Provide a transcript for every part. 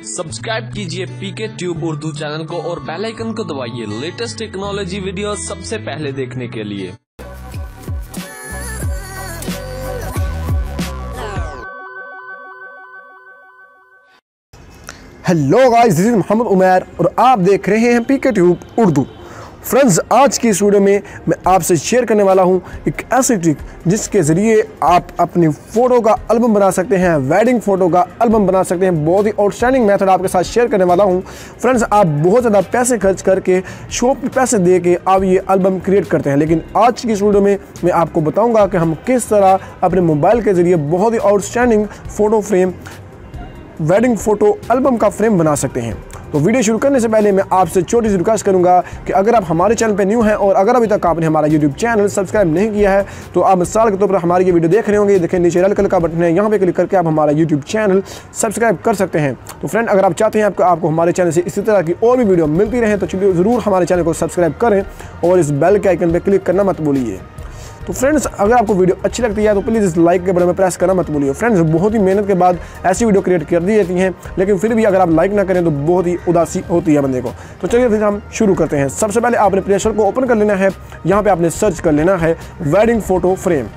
Subscribe कीजिए पीके tube Urdu channel को और बेल आइकन को दबाइए लेटेस्ट टेक्नोलॉजी वीडियो सबसे पहले देखने के लिए। Hello guys, this is Mohammad Umar और आप देख रहे हैं पीके ट्यूब उर्दू। फ्रेंड्स, आज की इस वीडियो में मैं आपसे शेयर करने वाला हूं एक ऐसी ट्रिक जिसके ज़रिए आप अपनी फ़ोटो का एल्बम बना सकते हैं, वेडिंग फ़ोटो का एल्बम बना सकते हैं। बहुत ही आउटस्टैंडिंग मेथड आपके साथ शेयर करने वाला हूं। फ्रेंड्स, आप बहुत ज़्यादा पैसे खर्च करके शॉप पे पैसे दे के आप ये एल्बम क्रिएट करते हैं, लेकिन आज की इस वीडियो में मैं आपको बताऊँगा कि हम किस तरह अपने मोबाइल के ज़रिए बहुत ही outstanding photo frame, wedding photo album का फ्रेम बना सकते हैं। तो वीडियो शुरू करने से पहले मैं आपसे छोटी सी रिक्वेस्ट करूंगा कि अगर आप हमारे चैनल पे न्यू हैं और अगर अभी तक आपने हमारा यूट्यूब चैनल सब्सक्राइब नहीं किया है तो आप मिसाल के तौर पर हमारी ये वीडियो देख रहे होंगे, देखें नीचे रेड कलर का बटन है, यहाँ पे क्लिक करके आप हमारा यूट्यूब चैनल सब्सक्राइब कर सकते हैं। तो फ्रेंड, अगर आप चाहते हैं आपको हमारे चैनल से इसी तरह की और भी वीडियो मिलती रहे तो चलिए ज़रूर हमारे चैनल को सब्सक्राइब करें और इस बेल के आइकन पर क्लिक करना मत भूलिए। तो फ्रेंड्स, अगर आपको वीडियो अच्छी लगती है तो प्लीज़ इस लाइक के बटन में प्रेस करना मत भूलिए। फ्रेंड्स, बहुत ही मेहनत के बाद ऐसी वीडियो क्रिएट कर दी जाती हैं, लेकिन फिर भी अगर आप लाइक ना करें तो बहुत ही उदासी होती है बंदे को। तो चलिए फिर हम शुरू करते हैं। सबसे पहले आपने प्ले स्टोर को ओपन कर लेना है। यहाँ पे आपने सर्च कर लेना है वेडिंग फ़ोटो फ्रेम।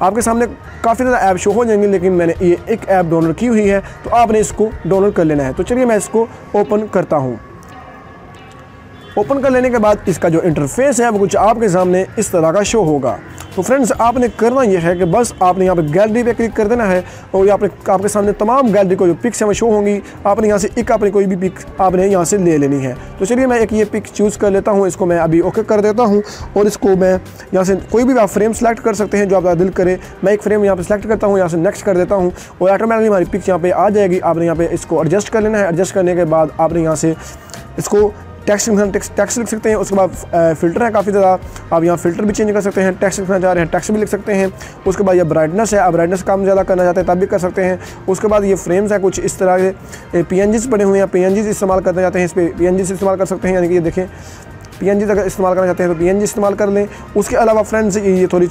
आपके सामने काफ़ी ज़्यादा ऐप शो हो जाएंगे, लेकिन मैंने ये एक ऐप डाउनलोड की हुई है तो आपने इसको डाउनलोड कर लेना है। तो चलिए मैं इसको ओपन करता हूँ। ओपन कर लेने के बाद इसका जो इंटरफेस है वो कुछ आपके सामने इस तरह का शो होगा। तो फ्रेंड्स, आपने करना यह है कि बस आपने यहाँ पे गैलरी पे क्लिक कर देना है और यहाँ पे आपके सामने तमाम गैलरी को जो पिक्स हैं वो शो होंगी। आपने यहाँ से एक अपनी कोई भी पिक आपने यहाँ से ले लेनी है। तो चलिए मैं एक ये पिक चूज़ कर लेता हूँ, इसको मैं अभी ओके कर देता हूँ और इसको मैं यहाँ से कोई भी आप फ्रेम सेलेक्ट कर सकते हैं जो आपका दिल करे। मैं एक फ्रेम यहाँ पर सेलेक्ट करता हूँ, यहाँ से नेक्स्ट कर देता हूँ और ऑटोमेटिकली हमारी पिक्स यहाँ पर आ जाएगी। आपने यहाँ पर इसको एडजस्ट कर लेना है। एडजस्ट करने के बाद आपने यहाँ से इसको टेक्स्ट लिख सकते हैं। उसके बाद फ़िल्टर है काफ़ी ज़्यादा, आप यहाँ फ़िल्टर भी चेंज कर सकते हैं। टेक्स्ट लिखना चाह रहे हैं टेक्स्ट भी लिख सकते हैं। उसके बाद ये ब्राइटनेस है, आप ब्राइटनेस कम ज़्यादा करना चाहते हैं तब भी कर सकते हैं। उसके बाद ये फ्रेम्स है कुछ इस तरह के PNGs पड़े हुए हैं, PNGs इस्तेमाल करना चाहते हैं, इस पर PNGs इस्तेमाल कर सकते हैं। यानी कि ये देखें PNGs अगर इस्तेमाल करना चाहते हैं तो PNG इस्तेमाल कर लें। उसके अलावा फ्रेंड्स ये थोड़ी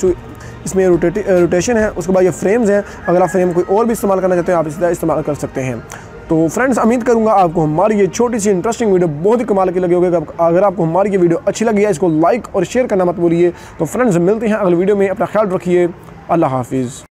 इसमें रोटेशन है। उसके बाद ये फ्रेम्स हैं, अगर आप फ्रेम कोई और भी इस्तेमाल करना चाहते हैं आप इसका इस्तेमाल कर सकते हैं। तो फ्रेंड्स, उम्मीद करूंगा आपको हमारी ये छोटी सी इंटरेस्टिंग वीडियो बहुत ही कमाल की लगी होगी। अगर आपको हमारी ये वीडियो अच्छी लगी है इसको लाइक और शेयर करना मत भूलिए। तो फ्रेंड्स, मिलते हैं अगली वीडियो में। अपना ख्याल रखिए। अल्लाह हाफिज़।